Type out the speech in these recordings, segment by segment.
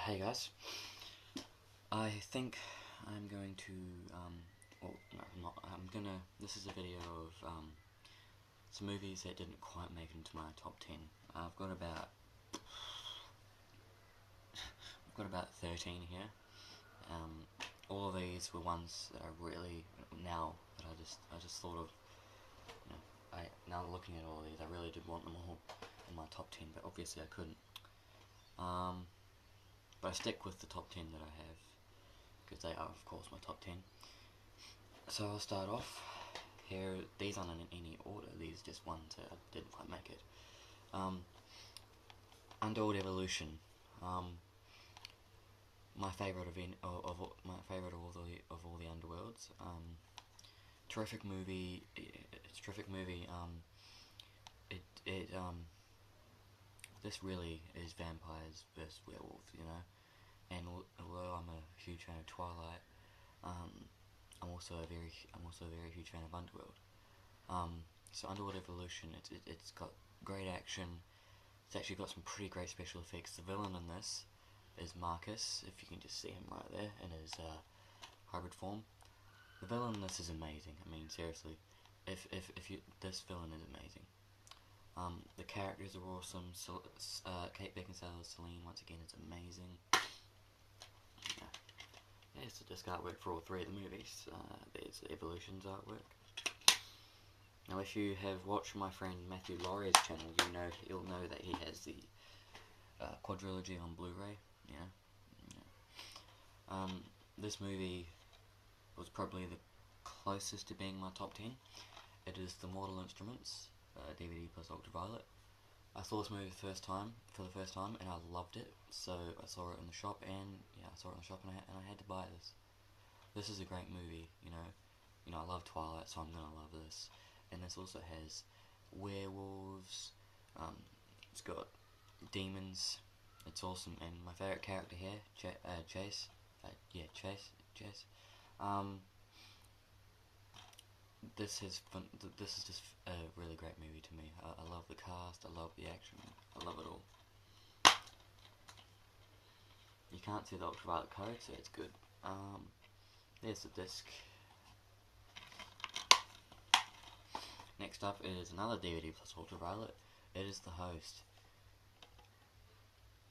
Hey guys, I think I'm going to, well, no, I'm not, this is a video of, some movies that didn't quite make it into my top 10. I've got about 13 here. All of these were ones that I really, now, that I just thought of, now looking at all of these, I really did want them all in my top 10, but obviously I couldn't. But I stick with the top 10 that I have, because they are, of course, my top 10. So I'll start off here. These aren't in any order, these are just ones that didn't quite make it. Underworld Evolution, my favourite of all the Underworlds. Terrific movie. It's a terrific movie. This really is vampires versus werewolves, you know. And although I'm a huge fan of Twilight, I'm also a very huge fan of Underworld. So Underworld Evolution, it's got great action. It's actually got some pretty great special effects. The villain in this is Marcus, if you can just see him right there in his hybrid form. The villain in this is amazing. I mean, seriously, this villain is amazing. The characters are awesome. Kate Beckinsale as Selene, once again, is amazing. There's the disc artwork for all three of the movies. There's the Evolution's artwork. Now, if you have watched my friend Matthew Laurier's channel, you'll know that he has the quadrilogy on Blu-ray. This movie was probably the closest to being my top 10. It is the Mortal Instruments DVD plus Ultraviolet. I saw this movie for the first time, and I loved it. So I saw it in the shop, and I had to buy this. This is a great movie, you know. I love Twilight, so I'm gonna love this. And this also has werewolves. It's got demons. It's awesome, and my favorite character here, Chase. Chase. This is just a really great movie to me. I love the cast, I love the action, I love it all. You can't see the ultraviolet code, so it's good. There's the disc. Next up is another DVD plus ultraviolet. It is The Host.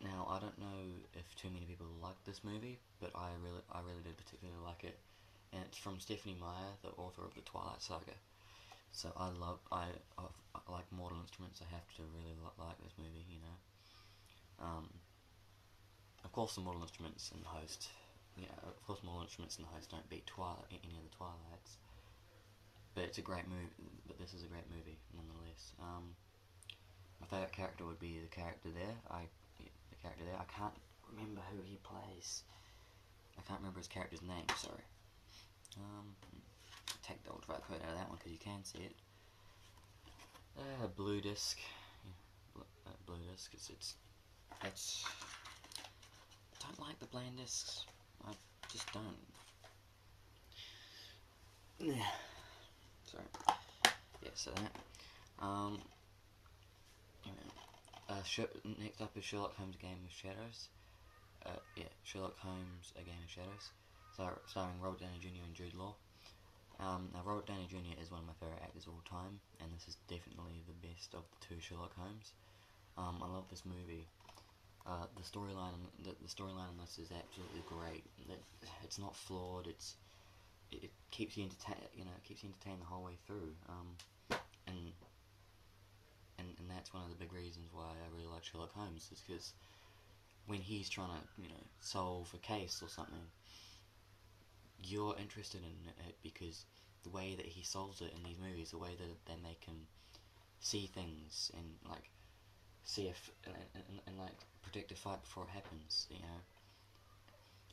Now, I don't know if too many people like this movie, but I really did particularly like it. And it's from Stephenie Meyer, the author of the Twilight Saga. So I like Mortal Instruments. I have to really like this movie, you know. Of course, the Mortal Instruments and The Host. Of course, Mortal Instruments and The Host don't beat any of the Twilights. But it's a great movie. But this is a great movie, nonetheless. My favourite character would be the character there. I can't remember who he plays. I can't remember his character's name. Sorry. Take the ultraviolet code out of that one because you can see it. Blue disc. Blue disc. I don't like the bland discs. I just don't. Sorry. Yeah, so that. Next up is Sherlock Holmes: A Game of Shadows. Sherlock Holmes: A Game of Shadows, starring Robert Downey Jr. and Jude Law. Now, Robert Downey Jr. is one of my favourite actors of all time, and this is definitely the best of the two Sherlock Holmes. I love this movie. The storyline in this is absolutely great. It's not flawed. It keeps you entertained. It keeps you entertained the whole way through. And that's one of the big reasons why I really like Sherlock Holmes, is because when he's trying to, solve a case or something, you're interested in it because the way that he solves it in these movies, the way that they make him see things and see if and predict a fight before it happens.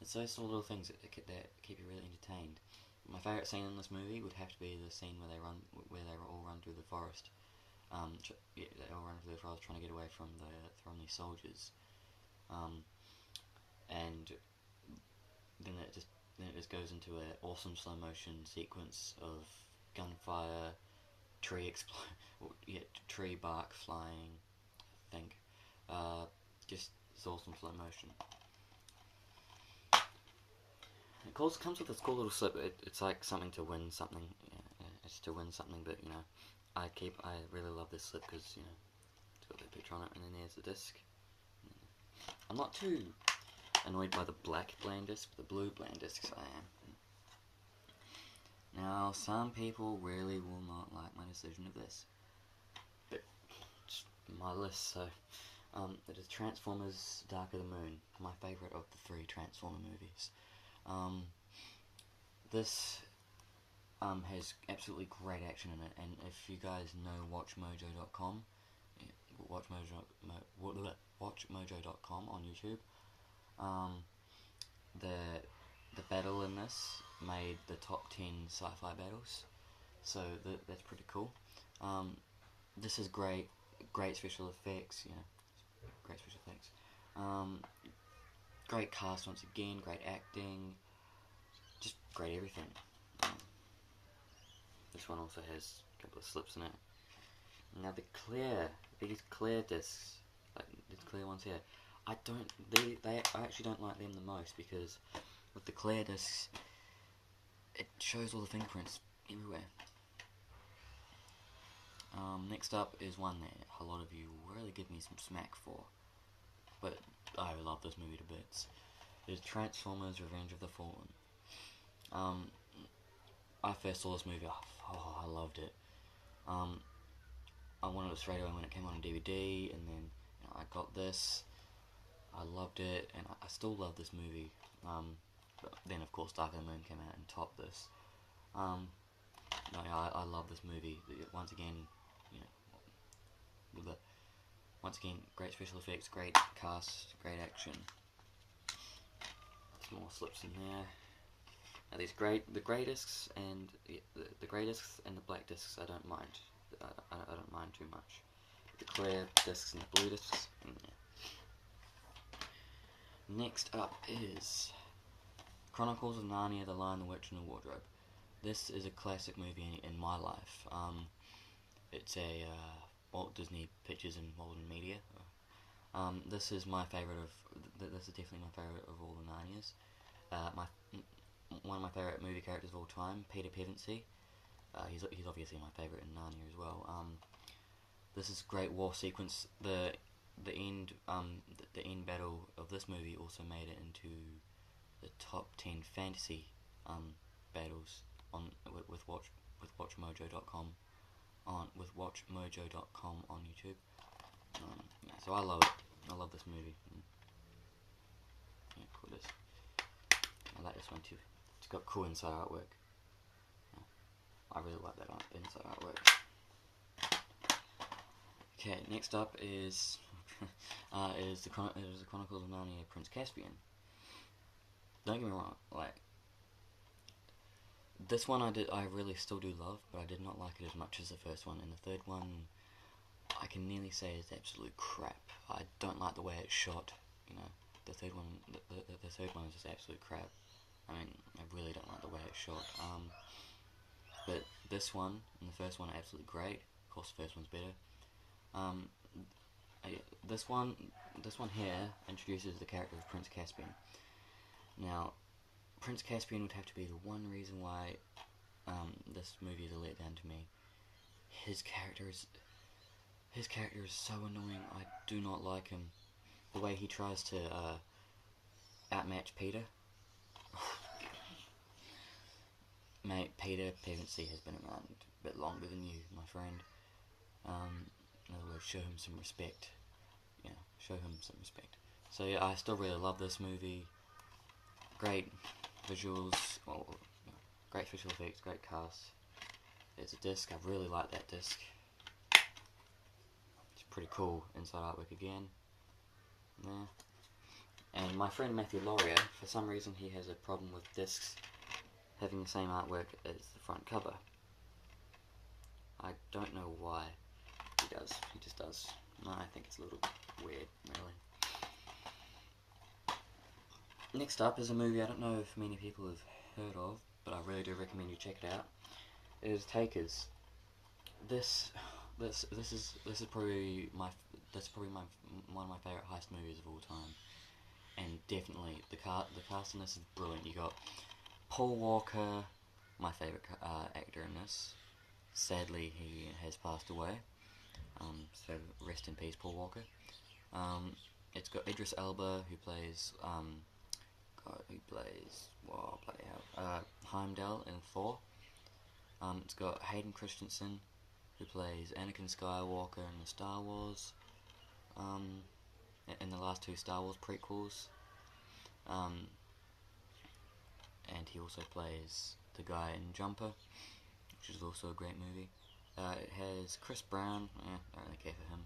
It's those sort of little things that keep you really entertained. My favourite scene in this movie would have to be the scene where they all run through the forest. They all run through the forest trying to get away from these soldiers. And then it just goes into an awesome slow motion sequence of gunfire, tree bark flying. I think just it's awesome slow motion. Comes with this cool little slip. It's like something to win something. Yeah, it's to win something, but you know, I really love this slip because you know it's got that picture on it, and then there's the disc. I'm not too annoyed by the black bland disc, but the blue bland discs I am. Now, some people really will not like my decision of this, but it's my list. So, it is Transformers: Dark of the Moon, my favourite of the 3 Transformer movies. This has absolutely great action in it, and if you guys know WatchMojo.com, WatchMojo.com on YouTube, the battle in this made the top 10 sci-fi battles, so that's pretty cool. This is great special effects, you know, great special effects. Great cast once again, great acting, just great everything. This one also has a couple of slips in it. Now these clear discs, like these clear ones here, I actually don't like them the most because with the clear discs, it shows all the fingerprints everywhere. Next up is one that a lot of you really give me some smack for, but I love this movie to bits. It is Transformers: Revenge of the Fallen. I first saw this movie, I loved it. I wanted it straight away when it came on DVD, and then you know, I got this. I loved it, and I still love this movie. But then, of course, Dark of the Moon came out and topped this. No, yeah, I love this movie. Once again, you know, great special effects, great cast, great action. Some more slips in there. Now the grey discs and the grey discs and the black discs I don't mind. I don't mind too much. The clear discs and the blue discs. Next up is Chronicles of Narnia: The Lion, the Witch, and the Wardrobe. This is a classic movie in my life. It's a Walt Disney Pictures and Walden Media. This is my favorite of. This is definitely my favorite of all the Narnias. One of my favourite movie characters of all time, Peter Pevensey. He's obviously my favourite in Narnia as well. This is a great war sequence. The end battle of this movie also made it into the top 10 fantasy battles with WatchMojo.com on YouTube. So I love it. I love this movie. Yeah, cool this. I like this one too. It's got cool inside artwork. I really like that inside artwork. Okay, next up is the Chronicles of Narnia: Prince Caspian. Don't get me wrong, like this one I really still do love, but I did not like it as much as the first one. And the third one, I can nearly say is absolute crap. I don't like the way it's shot. You know, the third one is just absolute crap. I mean, I really don't like the way it's shot. But this one and the first one are absolutely great. Of course, the first one's better. This one here introduces the character of Prince Caspian. Now, Prince Caspian would have to be the one reason why this movie is a letdown to me. His character is so annoying. I do not like him. The way he tries to outmatch Peter. Mate, Peter Pevensey has been around a bit longer than you, my friend. In other words, show him some respect. Yeah, show him some respect. So yeah, I still really love this movie. Great visuals, great visual effects, great cast. There's a disc, I really like that disc. It's pretty cool inside artwork again. There. And my friend Matthew Laurier, for some reason he has a problem with discs having the same artwork as the front cover. I don't know why he does. He just does. No, I think it's a little weird, really. Next up is a movie I don't know if many people have heard of, but I really do recommend you check it out. It is Takers. This is probably one of my favourite heist movies of all time, and definitely the cast in this is brilliant. You got Paul Walker, my favourite actor in this. Sadly, he has passed away. So rest in peace, Paul Walker. It's got Idris Elba, who plays bloody hell, Heimdall in Thor. It's got Hayden Christensen, who plays Anakin Skywalker in the Star Wars, in the last two Star Wars prequels. And he also plays the guy in Jumper, which is also a great movie. It has Chris Brown, don't really care for him.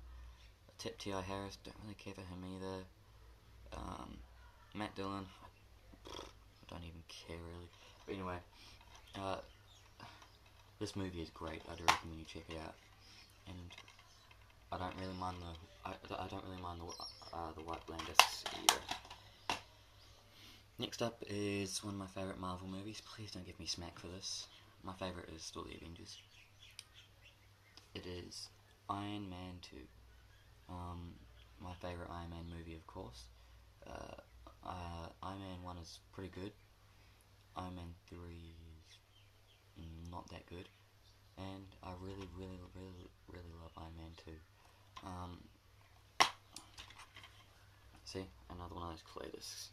T.I. Harris, don't really care for him either. Matt Dillon, I don't even care really. But anyway, this movie is great. I do recommend you check it out. And I don't really mind the white bland discs either. Next up is one of my favourite Marvel movies. Please don't give me smack for this. My favourite is still the Avengers. It is Iron Man 2. My favourite Iron Man movie, of course. Iron Man 1 is pretty good. Iron Man 3 is not that good. And I really love Iron Man 2. See? Another one of those clay discs.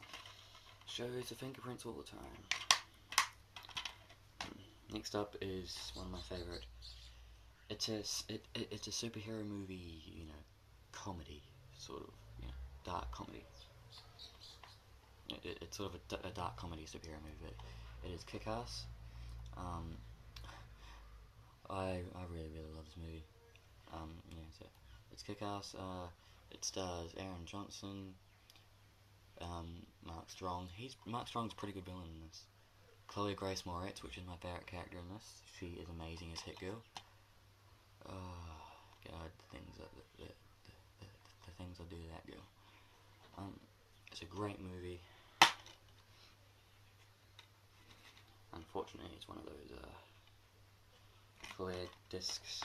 Shows the fingerprints all the time. Next up is one of my favourite. It's a superhero movie, comedy, sort of, dark comedy. It's sort of a dark comedy superhero movie. It is Kick-Ass. I really love this movie. So it's Kick-Ass. It stars Aaron Johnson, Mark Strong. Mark Strong's a pretty good villain in this. Chloe Grace Moretz, which is my favourite character in this. She is amazing as Hit Girl. God, the things I do to that girl. It's a great movie. Unfortunately, it's one of those clear discs.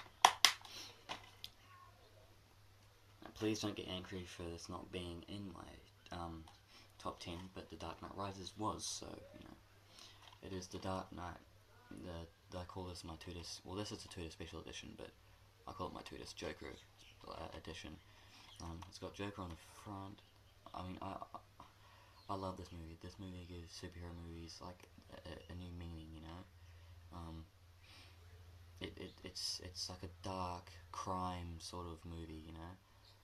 Now, please don't get angry for this not being in my top 10, but The Dark Knight Rises was, so, it is The Dark Knight. I call this my 2-disc, well, this is a 2-disc special edition, but I call it my 2-disc Joker edition. It's got Joker on the front. I mean, I love this movie. This movie gives superhero movies like a new meaning, It's like a dark crime sort of movie,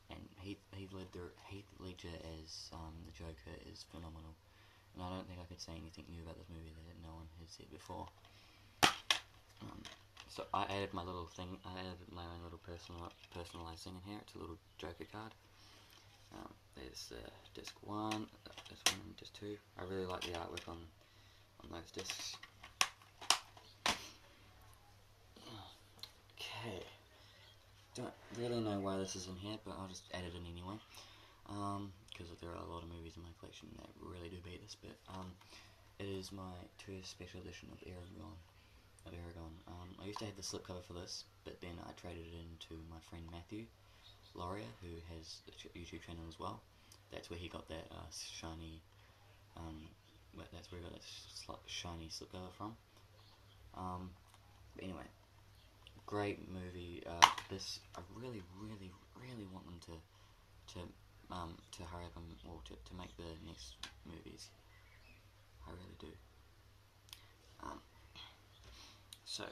And Heath Ledger as the Joker is phenomenal. And I don't think I could say anything new about this movie that no one has said before. So I added my little thing. I added my own little personalized thing in here. It's a little Joker card. There's disc 1, disc 1 and disc 2. I really like the artwork on those discs. Okay. Don't really know why this is in here, but I'll just add it in anyway. Because there are a lot of movies in my collection that really do beat this, but it is my 2 special edition of Eragon. I used to have the slipcover for this, but then I traded it into my friend Matthew Laurier, who has a YouTube channel as well. That's where he got that shiny, that's where he got that shiny slipcover from. But anyway, great movie. I really want them to hurry up to make the next movies. I really do. So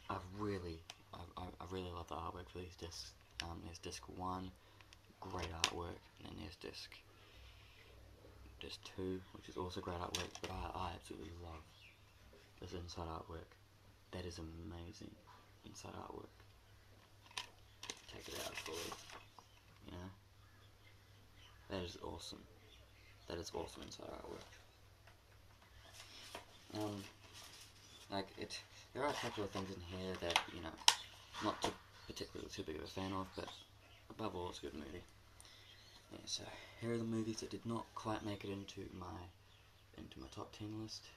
I really love the artwork for these discs. There's disc 1, great artwork, and then there's disc 2, which is also great artwork, but I absolutely love this inside artwork. That is amazing inside artwork. Take it out fully, that is awesome. That is awesome inside artwork. There are a couple of things in here that, not particularly too big of a fan of, but above all, it's a good movie. Yeah, so here are the movies that did not quite make it into my top 10 list.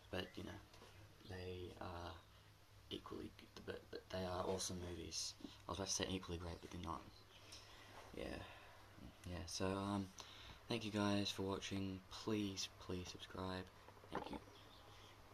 But they are equally good, but they are awesome movies. I was about to say equally great, but they're not. Yeah. So Thank you guys for watching. Please, please subscribe. Thank you.